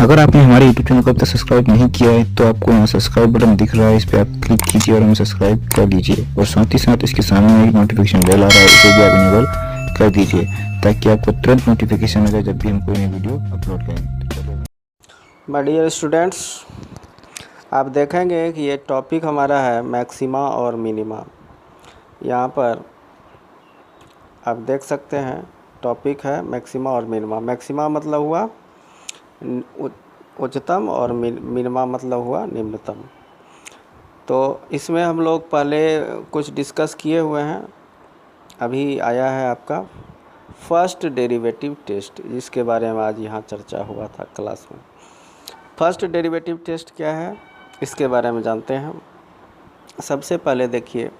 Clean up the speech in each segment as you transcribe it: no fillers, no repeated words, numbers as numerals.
अगर आपने हमारे YouTube चैनल को अब तक सब्सक्राइब नहीं किया है तो आपको यहाँ सब्सक्राइब बटन दिख रहा है, इस पर आप क्लिक कीजिए और हमें सब्सक्राइब कर लीजिए। और साथ ही साथ इसके सामने एक नोटिफिकेशन बेल आ रहा है, उसे भी आप इनेबल कर दीजिए ताकि आपको तुरंत नोटिफिकेशन मिले जब भी हम कोई नई वीडियो अपलोड करें। माय डियर स्टूडेंट्स, आप देखेंगे कि ये टॉपिक हमारा है मैक्सिमा और मिनिमा। यहाँ पर आप देख सकते हैं टॉपिक है मैक्सिमा और मिनिमा। मैक्सिमा मतलब हुआ उच्चतम और मिनिमा मतलब हुआ निम्नतम। तो इसमें हम लोग पहले कुछ डिस्कस किए हुए हैं। अभी आया है आपका फर्स्ट डेरिवेटिव टेस्ट, जिसके बारे में आज यहाँ चर्चा हुआ था क्लास में। फर्स्ट डेरिवेटिव टेस्ट क्या है इसके बारे में जानते हैं। सबसे पहले देखिए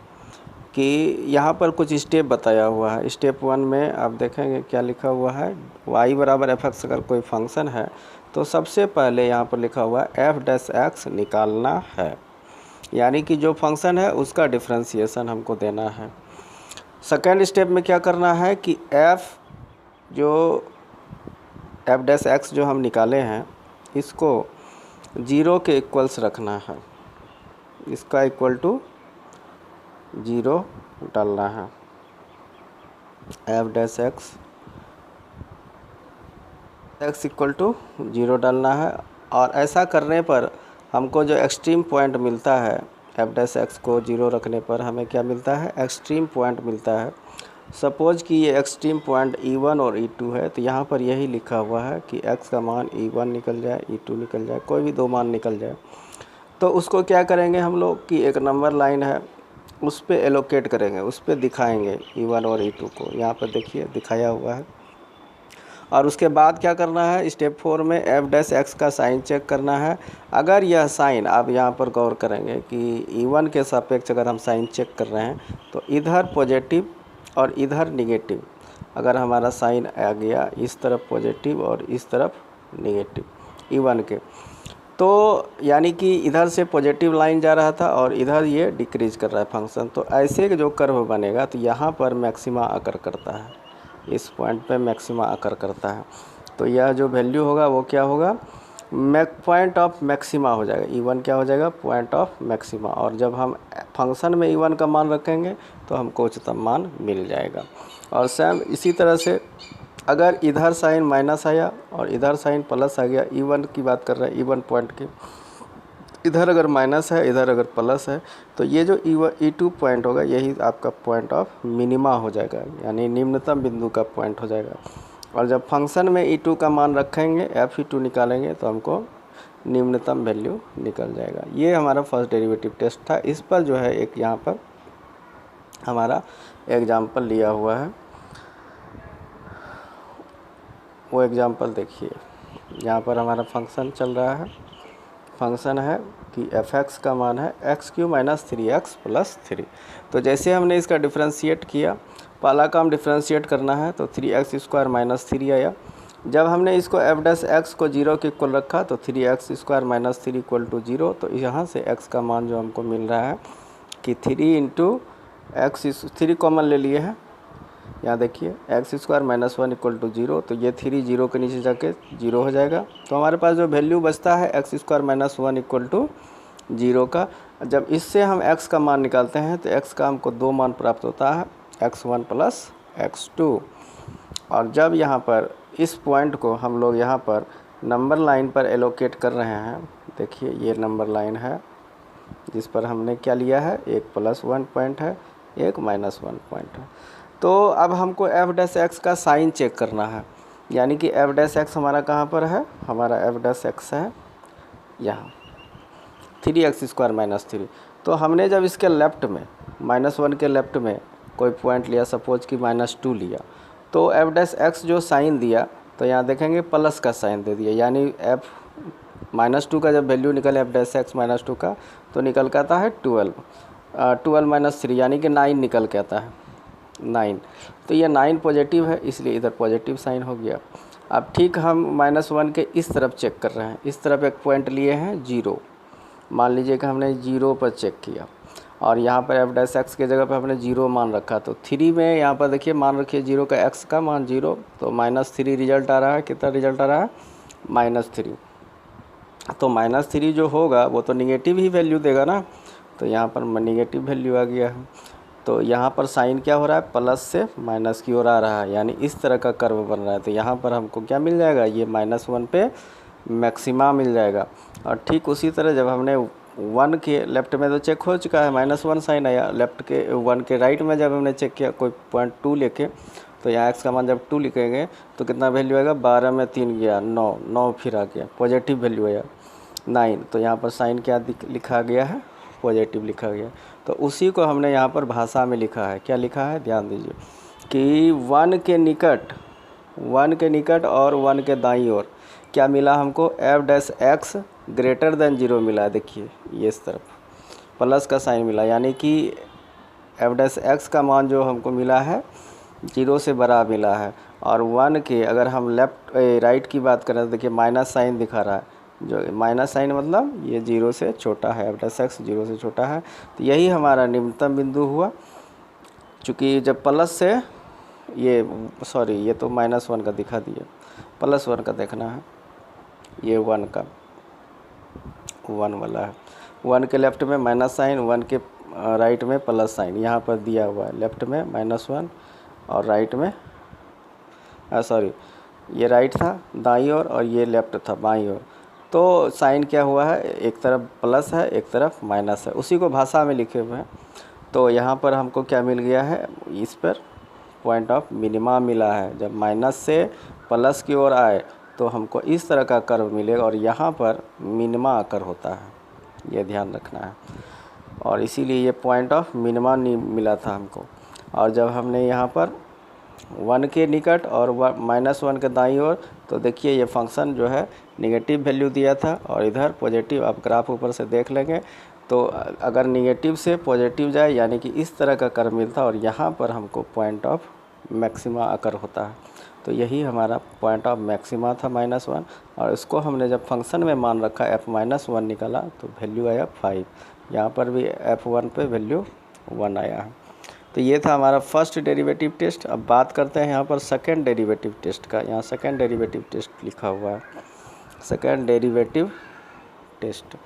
कि यहाँ पर कुछ स्टेप बताया हुआ है। स्टेप 1 में आप देखेंगे क्या लिखा हुआ है, y बराबर एफ एक्स अगर कोई फंक्शन है तो सबसे पहले यहाँ पर लिखा हुआ है एफ डैश एक्स निकालना है, यानी कि जो फंक्शन है उसका डिफरेंशिएशन हमको देना है। सेकेंड स्टेप में क्या करना है कि एफ डैश एक्स जो हम निकाले हैं इसको 0 के इक्वल्स रखना है, इसका इक्वल टू 0 डालना है। F dash X equal to 0 डालना है। और ऐसा करने पर हमको जो एक्सट्रीम पॉइंट मिलता है, एफ डैश एक्स को 0 रखने पर हमें क्या मिलता है, एक्सट्रीम पॉइंट मिलता है। सपोज कि ये एक्सट्रीम पॉइंट E1 और E2 है, तो यहाँ पर यही लिखा हुआ है कि x का मान E1 निकल जाए, E2 निकल जाए, कोई भी दो मान निकल जाए। तो उसको क्या करेंगे हम लोग कि एक नंबर लाइन है उस पर एलोकेट करेंगे, उस पर दिखाएंगे E1 और E2 को। यहाँ पर देखिए दिखाया हुआ है। और उसके बाद क्या करना है, स्टेप 4 में एफ डैश एक्स का साइन चेक करना है। अगर यह साइन, आप यहाँ पर गौर करेंगे कि E1 के सापेक्ष अगर हम साइन चेक कर रहे हैं तो इधर पॉजिटिव और इधर निगेटिव, अगर हमारा साइन आ गया इस तरफ पॉजिटिव और इस तरफ निगेटिव E1 के, तो यानी कि इधर से पॉजिटिव लाइन जा रहा था और इधर ये डिक्रीज कर रहा है फंक्शन। तो ऐसे जो कर्व बनेगा तो यहाँ पर मैक्सिमा आकर करता है, इस पॉइंट पे मैक्सिमा आकर करता है। तो यह जो वैल्यू होगा वो क्या होगा, पॉइंट ऑफ मैक्सिमा हो जाएगा। E1 क्या हो जाएगा, पॉइंट ऑफ मैक्सिमा। और जब हम फंक्शन में E1 का मान रखेंगे तो हमको उच्चतम मान मिल जाएगा। और सेम इसी तरह से अगर इधर साइन माइनस आया और इधर साइन प्लस आ गया, E1 की बात कर रहे हैं, E1 पॉइंट की, इधर अगर माइनस है इधर अगर प्लस है, तो ये जो E2 पॉइंट होगा यही आपका पॉइंट ऑफ मिनिमा हो जाएगा, यानी निम्नतम बिंदु का पॉइंट हो जाएगा। और जब फंक्शन में E2 का मान रखेंगे, F2 निकालेंगे तो हमको निम्नतम वैल्यू निकल जाएगा। ये हमारा फर्स्ट डेरिवेटिव टेस्ट था। इस पर जो है एक यहाँ पर हमारा एग्जाम्पल लिया हुआ है, वो एग्जाम्पल देखिए। यहाँ पर हमारा फंक्शन चल रहा है, फंक्शन है कि एफ एक्स का मान है x³ माइनस 3x प्लस 3। तो जैसे हमने इसका डिफ्रेंशिएट किया, पहला काम डिफ्रेंशिएट करना है, तो 3x² माइनस 3 आया। जब हमने इसको एफ डैश एक्स को 0 के इक्वल रखा तो 3x² माइनस 3 इक्वल टू 0। तो यहाँ से x का मान जो हमको मिल रहा है कि 3 इंटू एक्स, 3 कॉमन ले लिए हैं, यहाँ देखिए x² माइनस 1 इक्वल टू 0। तो ये 3 0 के नीचे जाके 0 हो जाएगा। तो हमारे पास जो वैल्यू बचता है x² माइनस 1 इक्वल टू 0 का, जब इससे हम x का मान निकालते हैं तो x का हमको दो मान प्राप्त होता है, x1 प्लस x2। और जब यहाँ पर इस पॉइंट को हम लोग यहाँ पर नंबर लाइन पर एलोकेट कर रहे हैं, देखिए ये नंबर लाइन है जिस पर हमने क्या लिया है, एक +1 पॉइंट है, एक -1 पॉइंट है। तो अब हमको एफ डैश एक्स का साइन चेक करना है, यानी कि एफ डैश एक्स हमारा कहाँ पर है, हमारा एफ डैश एक्स है यहाँ 3x² माइनस 3। तो हमने जब इसके लेफ़्ट में -1 के लेफ़्ट में कोई पॉइंट लिया, सपोज कि -2 लिया, तो एफ डैश एक्स जो साइन दिया तो यहाँ देखेंगे प्लस का साइन दे दिया, यानी -2 का जब वैल्यू निकले एफ डैश एक्स -2 का तो निकल के आता है 12 माइनस 3, यानी कि 9 निकल के आता है 9। तो ये 9 पॉजिटिव है, इसलिए इधर पॉजिटिव साइन हो गया। अब ठीक हम -1 के इस तरफ चेक कर रहे हैं, इस तरफ एक पॉइंट लिए हैं 0, मान लीजिए कि हमने 0 पर चेक किया और यहाँ पर एफ डैश एक्स के जगह पर हमने 0 मान रखा। तो 3 में यहाँ पर देखिए मान रखिए 0 का, x का मान 0, तो -3 रिजल्ट आ रहा है। कितना रिजल्ट आ रहा है, -3। तो -3 जो होगा वो तो निगेटिव ही वैल्यू देगा ना, तो यहाँ पर निगेटिव वैल्यू आ गया है। तो यहाँ पर साइन क्या हो रहा है, प्लस से माइनस की ओर आ रहा है, यानी इस तरह का कर्व बन रहा है। तो यहाँ पर हमको क्या मिल जाएगा, ये -1 पे मैक्सिमा मिल जाएगा। और ठीक उसी तरह जब हमने 1 के लेफ्ट में तो चेक हो चुका है, -1 साइन आया, लेफ्ट के 1 के राइट में जब हमने चेक किया कोई पॉइंट 2 लेके, तो यहाँ x का मान जब 2 लिखेंगे तो कितना वैल्यू आएगा, 12 में 3 गया 9, 9 फिर आ गया, पॉजिटिव वैल्यू आया 9। तो यहाँ पर साइन क्या लिखा गया है, पॉजिटिव लिखा गया। तो उसी को हमने यहाँ पर भाषा में लिखा है, क्या लिखा है, ध्यान दीजिए कि 1 के निकट और 1 के दाईं ओर क्या मिला हमको, f' ग्रेटर देन 0 मिला है। देखिए ये इस तरफ प्लस का साइन मिला, यानी कि f' का मान जो हमको मिला है 0 से बड़ा मिला है। और 1 के अगर हम राइट की बात करें तो देखिए माइनस साइन दिखा रहा है, जो माइनस साइन मतलब ये 0 से छोटा है, f' 0 से छोटा है। तो यही हमारा निम्नतम बिंदु हुआ। चूँकि जब प्लस से ये तो -1 का दिखा दिया, +1 का देखना है, ये 1 का 1 वाला है। 1 के लेफ्ट में माइनस साइन, 1 के राइट में प्लस साइन, यहाँ पर दिया हुआ है, लेफ्ट में -1 और राइट में ये राइट था दाईं ओर और ये लेफ्ट था बाईं ओर। तो साइन क्या हुआ है, एक तरफ प्लस है एक तरफ माइनस है, उसी को भाषा में लिखे हुए हैं। तो यहाँ पर हमको क्या मिल गया है, इस पर पॉइंट ऑफ मिनिमा मिला है। जब माइनस से प्लस की ओर आए तो हमको इस तरह का कर्व मिलेगा, और यहाँ पर मिनिमा आकर होता है, ये ध्यान रखना है। और इसीलिए ये पॉइंट ऑफ मिनिमा नहीं मिला था हमको। और जब हमने यहाँ पर 1 के निकट और -1 के दाईं ओर, तो देखिए ये फंक्शन जो है निगेटिव वैल्यू दिया था और इधर पॉजिटिव। आप ग्राफ ऊपर से देख लेंगे तो अगर निगेटिव से पॉजिटिव जाए यानी कि इस तरह का कर्व मिलता है, और यहाँ पर हमको पॉइंट ऑफ मैक्सिमा आकर होता है। तो यही हमारा पॉइंट ऑफ मैक्सिमा था -1, और इसको हमने जब फंक्शन में मान रखा f-1 निकाला तो वैल्यू आया 5। यहाँ पर भी f1 पे वैल्यू 1 आया है। तो ये था हमारा फर्स्ट डेरिवेटिव टेस्ट। अब बात करते हैं यहाँ पर सेकंड डेरिवेटिव टेस्ट का। यहाँ सेकंड डेरिवेटिव टेस्ट लिखा हुआ है, सेकंड डेरिवेटिव टेस्ट।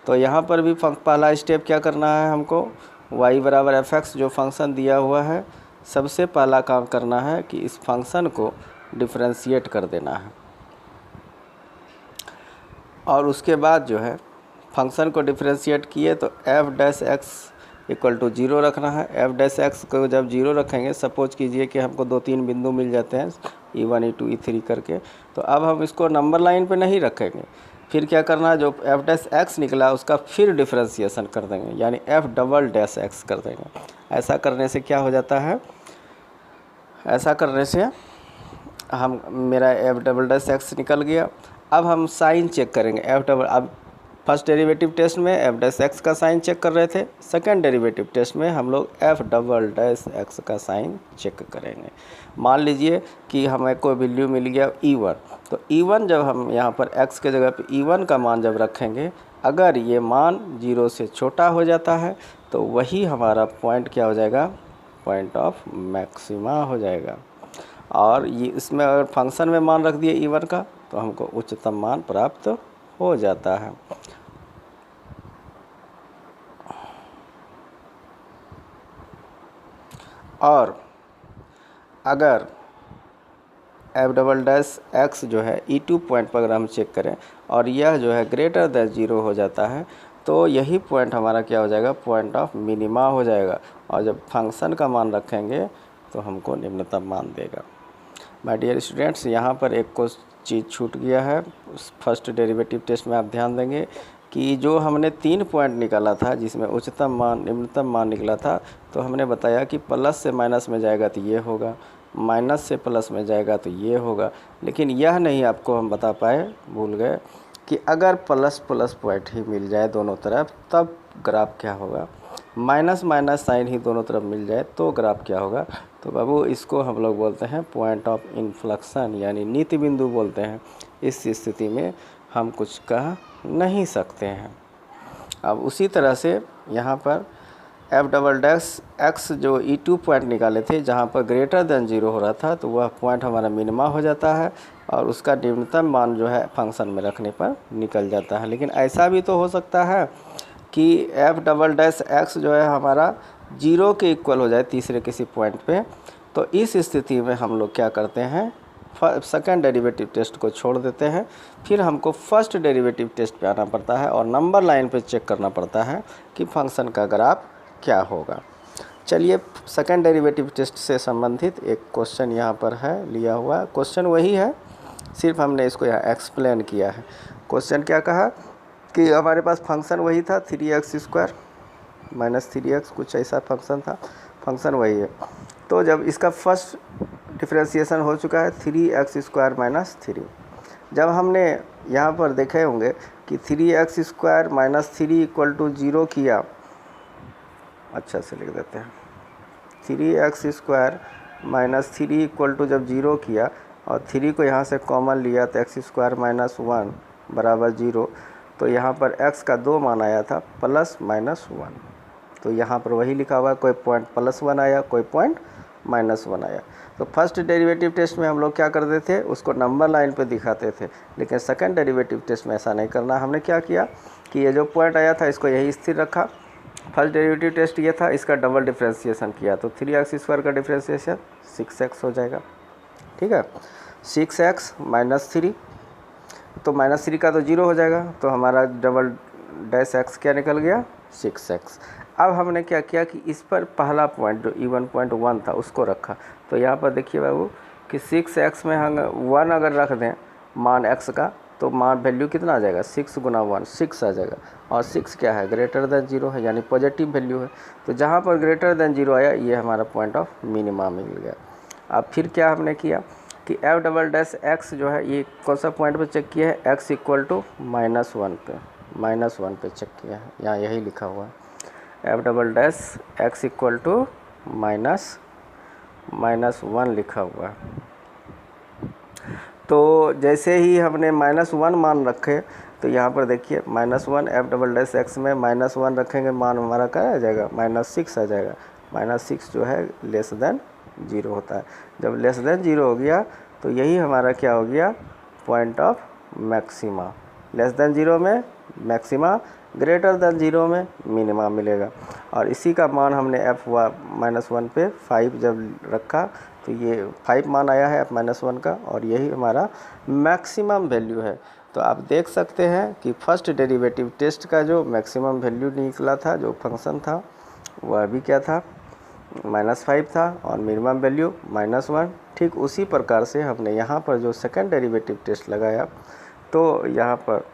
तो यहाँ पर भी पहला स्टेप क्या करना है हमको, y बराबर f(x) जो फंक्शन दिया हुआ है, सबसे पहला काम करना है कि इस फंक्शन को डिफरेंशिएट कर देना है। और उसके बाद जो है फंक्शन को डिफरेंशिएट किए तो f' = 0 रखना है। f' को जब 0 रखेंगे, सपोज कीजिए कि हमको 2-3 बिंदु मिल जाते हैं E1 E2 E3 करके, तो अब हम इसको नंबर लाइन पे नहीं रखेंगे। फिर क्या करना है, जो f' निकला उसका फिर डिफरेंशिएशन कर देंगे, यानी f"x कर देंगे। ऐसा करने से क्या हो जाता है, ऐसा करने से मेरा f"x निकल गया। अब हम साइन चेक करेंगे अब फर्स्ट डेरिवेटिव टेस्ट में f' का साइन चेक कर रहे थे, सेकंड डेरिवेटिव टेस्ट में हम लोग f"x का साइन चेक करेंगे। मान लीजिए कि हमें कोई वैल्यू मिल गया E1, तो E1 जब हम यहाँ पर x के जगह पे E1 का मान जब रखेंगे, अगर ये मान 0 से छोटा हो जाता है तो वही हमारा पॉइंट क्या हो जाएगा, पॉइंट ऑफ मैक्सिमा हो जाएगा। और ये इसमें अगर फंक्शन में मान रख दिए E1 का तो हमको उच्चतम मान प्राप्त हो जाता है। और अगर f"x जो है E2 पॉइंट पर अगर हम चेक करें और यह जो है ग्रेटर देन 0 हो जाता है, तो यही पॉइंट हमारा क्या हो जाएगा, पॉइंट ऑफ मिनिमा हो जाएगा। और जब फंक्शन का मान रखेंगे तो हमको निम्नतम मान देगा। माय डियर स्टूडेंट्स, यहाँ पर एक को चीज़ छूट गया है। उस फर्स्ट डेरिवेटिव टेस्ट में आप ध्यान देंगे कि जो हमने 3 पॉइंट निकाला था जिसमें उच्चतम मान निम्नतम मान निकला था, तो हमने बताया कि प्लस से माइनस में जाएगा तो ये होगा, माइनस से प्लस में जाएगा तो ये होगा। लेकिन यह नहीं आपको हम बता पाए, भूल गए कि अगर प्लस प्लस पॉइंट ही मिल जाए दोनों तरफ तब ग्राफ क्या होगा, माइनस माइनस साइन ही दोनों तरफ मिल जाए तो ग्राफ क्या होगा। तो बाबू इसको हम लोग बोलते हैं पॉइंट ऑफ इन्फ्लेक्शन, यानी नीति बिंदु बोलते हैं। इस स्थिति में हम कुछ कह नहीं सकते हैं। अब उसी तरह से यहाँ पर f"x जो E2 पॉइंट निकाले थे, जहाँ पर ग्रेटर देन 0 हो रहा था, तो वह पॉइंट हमारा मिनिमा हो जाता है। और उसका न्यूनतम मान जो है फंक्शन में रखने पर निकल जाता है। लेकिन ऐसा भी तो हो सकता है कि एफ डबल डैश एक्स जो है हमारा 0 के इक्वल हो जाए तीसरे किसी पॉइंट पे। तो इस स्थिति में हम लोग क्या करते हैं, सेकंड डेरिवेटिव टेस्ट को छोड़ देते हैं, फिर हमको फर्स्ट डेरिवेटिव टेस्ट पे आना पड़ता है और नंबर लाइन पे चेक करना पड़ता है कि फंक्शन का ग्राफ क्या होगा। चलिए सेकंड डेरिवेटिव टेस्ट से संबंधित एक क्वेश्चन यहाँ पर है लिया हुआ। क्वेश्चन वही है, सिर्फ हमने इसको यहाँ एक्सप्लेन किया है। क्वेश्चन क्या कहा कि हमारे पास फंक्शन वही था 3x² माइनस 3x, कुछ ऐसा फंक्शन था, फंक्शन वही है। तो जब इसका फर्स्ट डिफरेंशिएशन हो चुका है 3x² माइनस 3, जब हमने यहाँ पर देखे होंगे कि 3x² माइनस 3 इक्वल टू 0 किया, अच्छा से लिख देते हैं, 3x² माइनस 3 इक्वल टू जब 0 किया और 3 को यहाँ से कॉमन लिया तो x² माइनस 1 बराबर 0, तो यहाँ पर x का 2 मान आया था प्लस माइनस 1। तो यहाँ पर वही लिखा हुआ है, कोई पॉइंट +1 आया, कोई पॉइंट -1 आया। तो फर्स्ट डेरिवेटिव टेस्ट में हम लोग क्या करते थे, उसको नंबर लाइन पे दिखाते थे, लेकिन सेकंड डेरिवेटिव टेस्ट में ऐसा नहीं करना। हमने क्या किया कि ये जो पॉइंट आया था इसको यही स्थिर रखा। फर्स्ट डेरिवेटिव टेस्ट ये था, इसका डबल डिफ्रेंशिएशन किया तो 3x² का डिफ्रेंशिएशन 6x हो जाएगा। ठीक है, 6x माइनस 3, तो -3 का तो 0 हो जाएगा, तो हमारा डबल डैश x क्या निकल गया 6x। अब हमने क्या किया कि इस पर पहला पॉइंट जो इवन पॉइंट 1 था उसको रखा। तो यहाँ पर देखिए बाबू कि 6x में हम 1 अगर रख दें मान x का, तो मान वैल्यू कितना आ जाएगा, 6 गुना 1 6 आ जाएगा। और 6 क्या है, ग्रेटर देन 0 है, यानी पॉजिटिव वैल्यू है। तो जहाँ पर ग्रेटर देन 0 आया ये हमारा पॉइंट ऑफ मिनिमा मिल गया। अब फिर क्या हमने किया कि एफ डबल डैश एक्स जो है ये कौन सा पॉइंट पे चेक किया है, x इक्वल टू -1 पे, -1 पे चेक किया है, यहाँ यही लिखा हुआ है F double dash X equal to -1 लिखा हुआ है। तो जैसे ही हमने -1 मान रखे तो यहाँ पर देखिए -1 एफ डबल डैश एक्स में -1 रखेंगे, मान हमारा क्या आ जाएगा -6 आ जाएगा। -6 जो है लेस देन 0 होता है। जब लेस देन 0 हो गया तो यही हमारा क्या हो गया, point of maxima. Less than 0 में मैक्सिमा, ग्रेटर देन 0 में मिनिमा मिलेगा। और इसी का मान हमने f-1 पे 5 जब रखा तो ये 5 मान आया है f-1 का, और यही हमारा मैक्सिमम वैल्यू है। तो आप देख सकते हैं कि फर्स्ट डेरिवेटिव टेस्ट का जो मैक्सिमम वैल्यू निकला था, जो फंक्शन था वह भी क्या था, -5 था, और मिनिमम वैल्यू -1। ठीक उसी प्रकार से हमने यहाँ पर जो सेकंड डेरिवेटिव टेस्ट लगाया तो यहाँ पर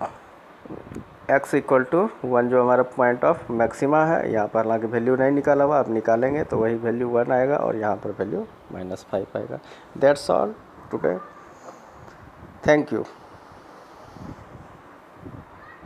x इक्वल टू 1 जो हमारा पॉइंट ऑफ मैक्सिमा है, यहाँ पर हालांकि वैल्यू नहीं निकाला हुआ, आप निकालेंगे तो वही वैल्यू 1 आएगा और यहाँ पर वैल्यू -5 आएगा। That's all today, thank you.